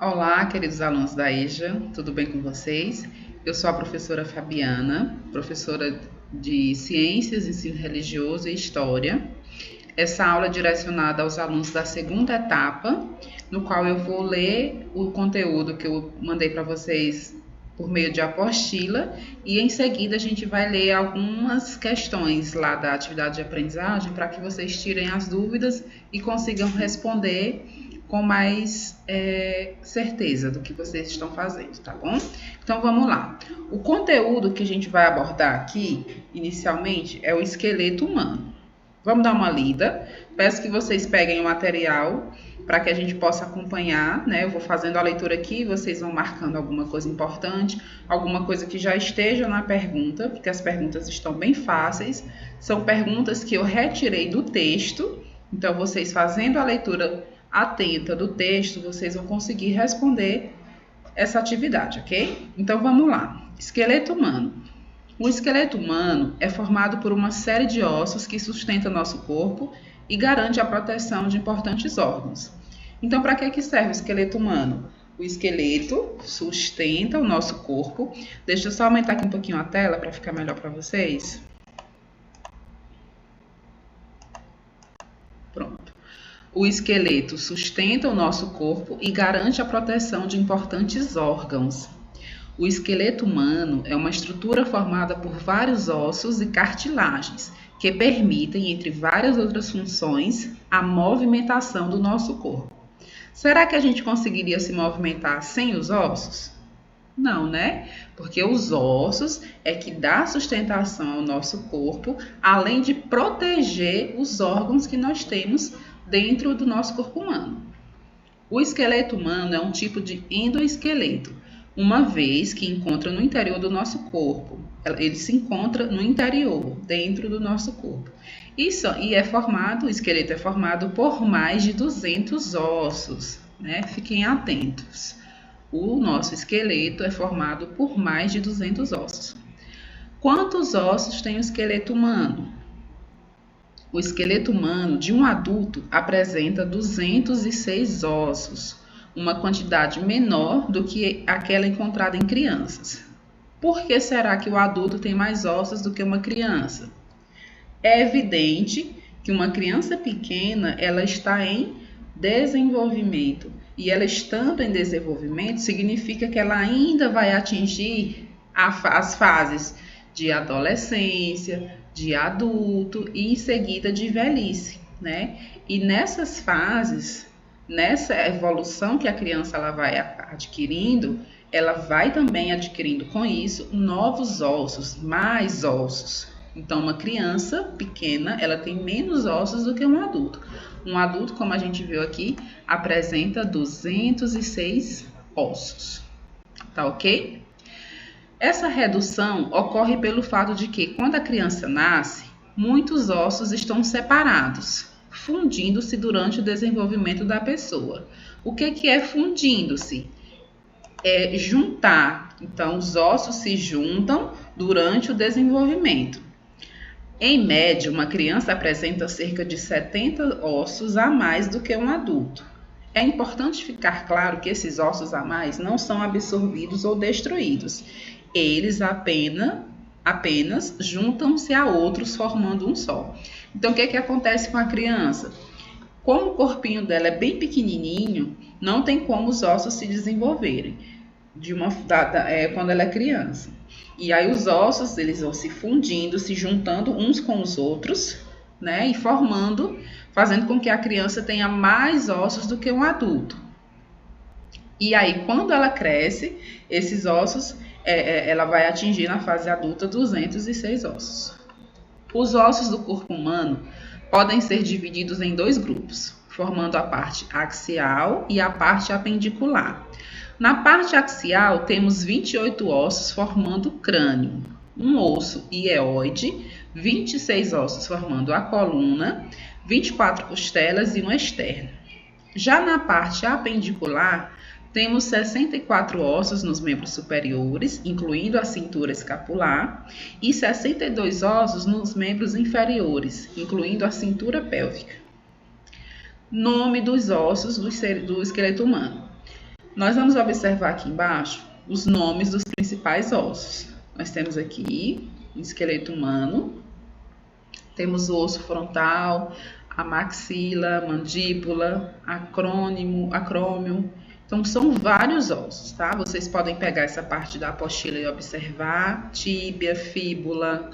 Olá, queridos alunos da EJA, tudo bem com vocês? Eu sou a professora Fabiana, professora de Ciências, Ensino Religioso e História. Essa aula é direcionada aos alunos da segunda etapa, no qual eu vou ler o conteúdo que eu mandei para vocês por meio de apostila e em seguida a gente vai ler algumas questões lá da atividade de aprendizagem para que vocês tirem as dúvidas e consigam responder com mais certeza do que vocês estão fazendo, tá bom? Então vamos lá. O conteúdo que a gente vai abordar aqui, inicialmente, é o esqueleto humano. Vamos dar uma lida. Peço que vocês peguem o material para que a gente possa acompanhar, né? Eu vou fazendo a leitura aqui, vocês vão marcando alguma coisa importante, alguma coisa que já esteja na pergunta, porque as perguntas estão bem fáceis. São perguntas que eu retirei do texto, então vocês fazendo a leitura atenta do texto, vocês vão conseguir responder essa atividade, ok? Então vamos lá. Esqueleto humano. O esqueleto humano é formado por uma série de ossos que sustenta nosso corpo e garante a proteção de importantes órgãos. Então, para que serve o esqueleto humano? O esqueleto sustenta o nosso corpo. Deixa eu só aumentar aqui um pouquinho a tela para ficar melhor para vocês. Pronto. O esqueleto sustenta o nosso corpo e garante a proteção de importantes órgãos. O esqueleto humano é uma estrutura formada por vários ossos e cartilagens, que permitem, entre várias outras funções, a movimentação do nosso corpo. Será que a gente conseguiria se movimentar sem os ossos? Não, né? Porque os ossos é que dá sustentação ao nosso corpo, além de proteger os órgãos que nós temos dentro do nosso corpo humano. O esqueleto humano é um tipo de endoesqueleto, uma vez que encontra no interior do nosso corpo. Ele se encontra no interior, dentro do nosso corpo. O esqueleto é formado por mais de 200 ossos, né? Fiquem atentos. O nosso esqueleto é formado por mais de 200 ossos. Quantos ossos tem o esqueleto humano? O esqueleto humano de um adulto apresenta 206 ossos, uma quantidade menor do que aquela encontrada em crianças. Por que será que o adulto tem mais ossos do que uma criança? É evidente que uma criança pequena, ela está em desenvolvimento. E ela estando em desenvolvimento, significa que ela ainda vai atingir as fases de adolescência, de adulto e em seguida de velhice, né? E nessas fases, nessa evolução que a criança ela vai adquirindo, ela vai também adquirindo com isso novos ossos, mais ossos. Então, uma criança pequena, ela tem menos ossos do que um adulto. Um adulto, como a gente viu aqui, apresenta 206 ossos. Tá ok? Essa redução ocorre pelo fato de que, quando a criança nasce, muitos ossos estão separados, fundindo-se durante o desenvolvimento da pessoa. O que é fundindo-se? É juntar. Então, os ossos se juntam durante o desenvolvimento. Em média, uma criança apresenta cerca de 70 ossos a mais do que um adulto. É importante ficar claro que esses ossos a mais não são absorvidos ou destruídos. Eles apenas juntam-se a outros formando um só. Então, o que acontece com a criança? Como o corpinho dela é bem pequenininho, não tem como os ossos se desenvolverem quando ela é criança. E aí os ossos, eles vão se fundindo, se juntando uns com os outros, né? E fazendo com que a criança tenha mais ossos do que um adulto. E aí, quando ela cresce, esses ossos, ela vai atingir na fase adulta 206 ossos. Os ossos do corpo humano podem ser divididos em dois grupos, formando a parte axial e a parte apendicular. Na parte axial, temos 28 ossos formando o crânio, um osso hiaoide, 26 ossos formando a coluna, 24 costelas e um externo. Já na parte apendicular, temos 64 ossos nos membros superiores, incluindo a cintura escapular, e 62 ossos nos membros inferiores, incluindo a cintura pélvica. Nome dos ossos do esqueleto humano. Nós vamos observar aqui embaixo os nomes dos principais ossos. Nós temos aqui o esqueleto humano, temos o osso frontal, a maxila, a mandíbula, acrômio. Então, são vários ossos, tá? Vocês podem pegar essa parte da apostila e observar. Tíbia, fíbula,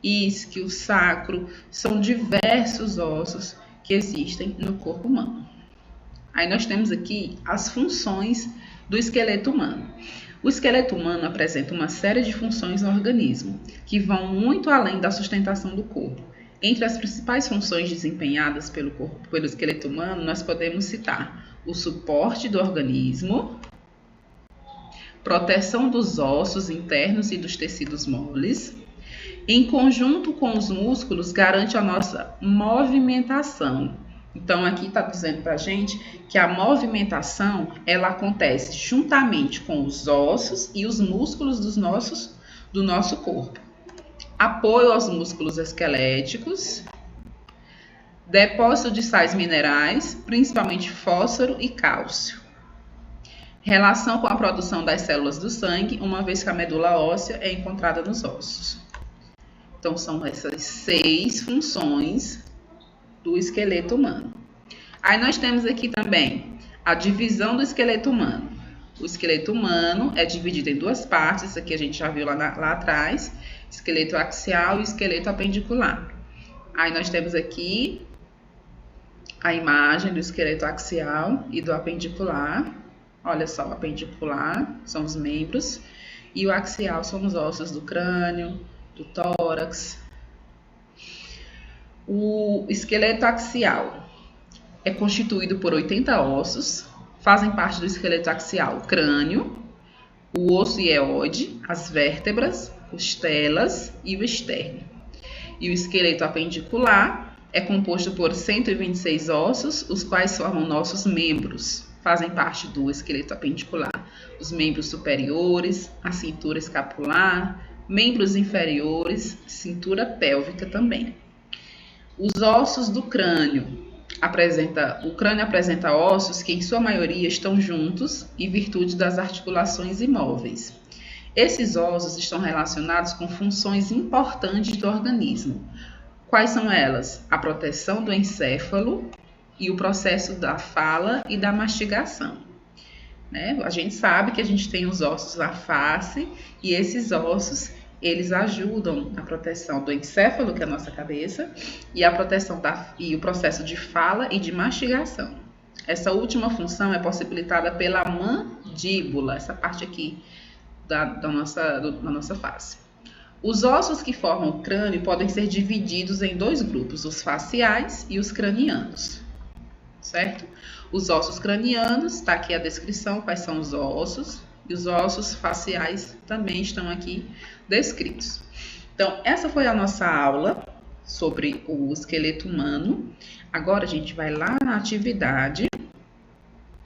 isquio, sacro, são diversos ossos que existem no corpo humano. Aí nós temos aqui as funções do esqueleto humano. O esqueleto humano apresenta uma série de funções no organismo, que vão muito além da sustentação do corpo. Entre as principais funções desempenhadas pelo esqueleto humano, nós podemos citar o suporte do organismo, proteção dos ossos internos e dos tecidos moles. Em conjunto com os músculos, garante a nossa movimentação. Então, aqui está dizendo para a gente que a movimentação ela acontece juntamente com os ossos e os músculos do nosso corpo. Apoio aos músculos esqueléticos, depósito de sais minerais, principalmente fósforo e cálcio. Relação com a produção das células do sangue, uma vez que a medula óssea é encontrada nos ossos. Então, são essas 6 funções do esqueleto humano. Aí nós temos aqui também a divisão do esqueleto humano. O esqueleto humano é dividido em 2 partes, isso aqui a gente já viu lá atrás, esqueleto axial e esqueleto apendicular. Aí nós temos aqui a imagem do esqueleto axial e do apendicular. Olha só, o apendicular são os membros e o axial são os ossos do crânio, do tórax. O esqueleto axial é constituído por 80 ossos, fazem parte do esqueleto axial o crânio, o osso hiaoide, as vértebras, costelas e o externo. E o esqueleto apendicular é composto por 126 ossos, os quais formam nossos membros. Fazem parte do esqueleto apendicular os membros superiores, a cintura escapular, membros inferiores, cintura pélvica também. Os ossos do crânio. O crânio apresenta ossos que, em sua maioria, estão juntos em virtude das articulações imóveis. Esses ossos estão relacionados com funções importantes do organismo. Quais são elas? A proteção do encéfalo e o processo da fala e da mastigação. A gente sabe que a gente tem os ossos na face e esses ossos eles ajudam na proteção do encéfalo, que é a nossa cabeça, e a proteção e o processo de fala e de mastigação. Essa última função é possibilitada pela mandíbula, essa parte aqui da nossa face. Os ossos que formam o crânio podem ser divididos em 2 grupos, os faciais e os cranianos, certo? Os ossos cranianos, está aqui a descrição, quais são os ossos, e os ossos faciais também estão aqui descritos. Então, essa foi a nossa aula sobre o esqueleto humano. Agora a gente vai lá na atividade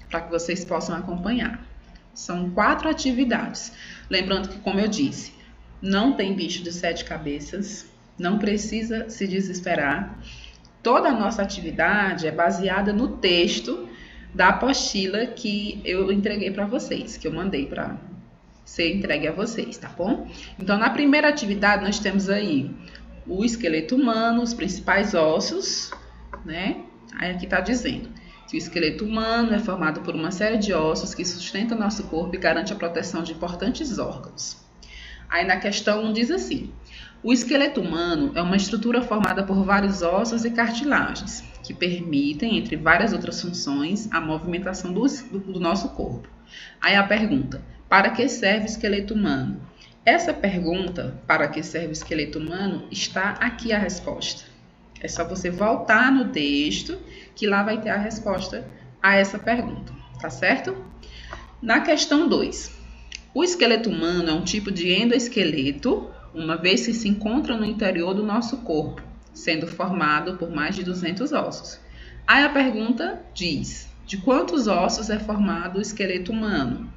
para que vocês possam acompanhar. São 4 atividades. Lembrando que, como eu disse, não tem bicho de 7 cabeças, não precisa se desesperar. Toda a nossa atividade é baseada no texto da apostila que eu entreguei para vocês, que eu mandei para ser entregue a vocês, tá bom? Então, na primeira atividade, nós temos aí o esqueleto humano, os principais ossos, né? Aí aqui tá dizendo que o esqueleto humano é formado por uma série de ossos que sustentam o nosso corpo e garante a proteção de importantes órgãos. Aí na questão 1 diz assim: o esqueleto humano é uma estrutura formada por vários ossos e cartilagens, que permitem, entre várias outras funções, a movimentação do nosso corpo. Aí a pergunta: para que serve o esqueleto humano? Essa pergunta, para que serve o esqueleto humano, está aqui a resposta. É só você voltar no texto, que lá vai ter a resposta a essa pergunta, tá certo? Na questão 2, o esqueleto humano é um tipo de endoesqueleto, uma vez que se encontra no interior do nosso corpo, sendo formado por mais de 200 ossos. Aí a pergunta diz: de quantos ossos é formado o esqueleto humano?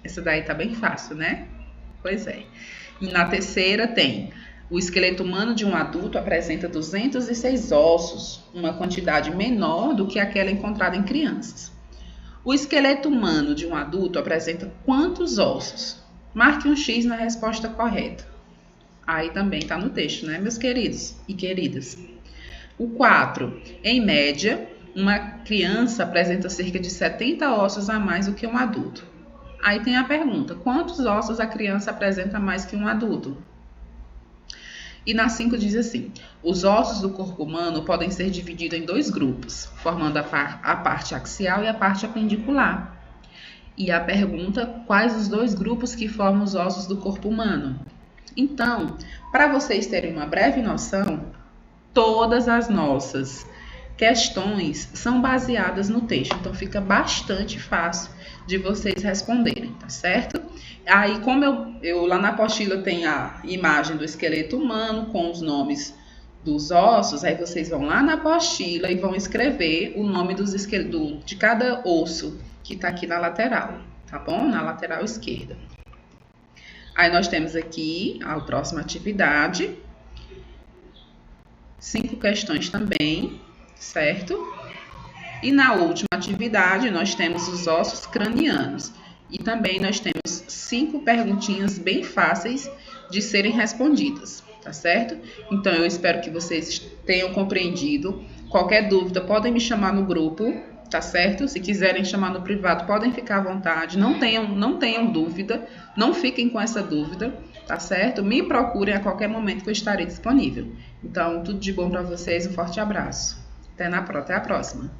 Essa daí tá bem fácil, né? Pois é. E na terceira tem: o esqueleto humano de um adulto apresenta 206 ossos, uma quantidade menor do que aquela encontrada em crianças. O esqueleto humano de um adulto apresenta quantos ossos? Marque um X na resposta correta. Aí também está no texto, né, meus queridos e queridas? O 4. Em média, uma criança apresenta cerca de 70 ossos a mais do que um adulto. Aí tem a pergunta: quantos ossos a criança apresenta mais que um adulto? E na 5 diz assim: os ossos do corpo humano podem ser divididos em 2 grupos, formando a parte axial e a parte apendicular. E a pergunta: quais os 2 grupos que formam os ossos do corpo humano? Então, para vocês terem uma breve noção, todas as nossas questões são baseadas no texto, então fica bastante fácil de vocês responderem, tá certo? Aí, como eu lá na apostila tem a imagem do esqueleto humano com os nomes dos ossos, aí vocês vão lá na apostila e vão escrever o nome de cada osso que está aqui na lateral, tá bom? Na lateral esquerda. Aí nós temos aqui a próxima atividade, 5 questões também, certo? E na última atividade nós temos os ossos cranianos. E também nós temos 5 perguntinhas bem fáceis de serem respondidas, tá certo? Então eu espero que vocês tenham compreendido. Qualquer dúvida podem me chamar no grupo, tá certo? Se quiserem chamar no privado, podem ficar à vontade. Não tenham dúvida, não fiquem com essa dúvida, tá certo? Me procurem a qualquer momento que eu estarei disponível. Então, tudo de bom para vocês, um forte abraço. Até a próxima.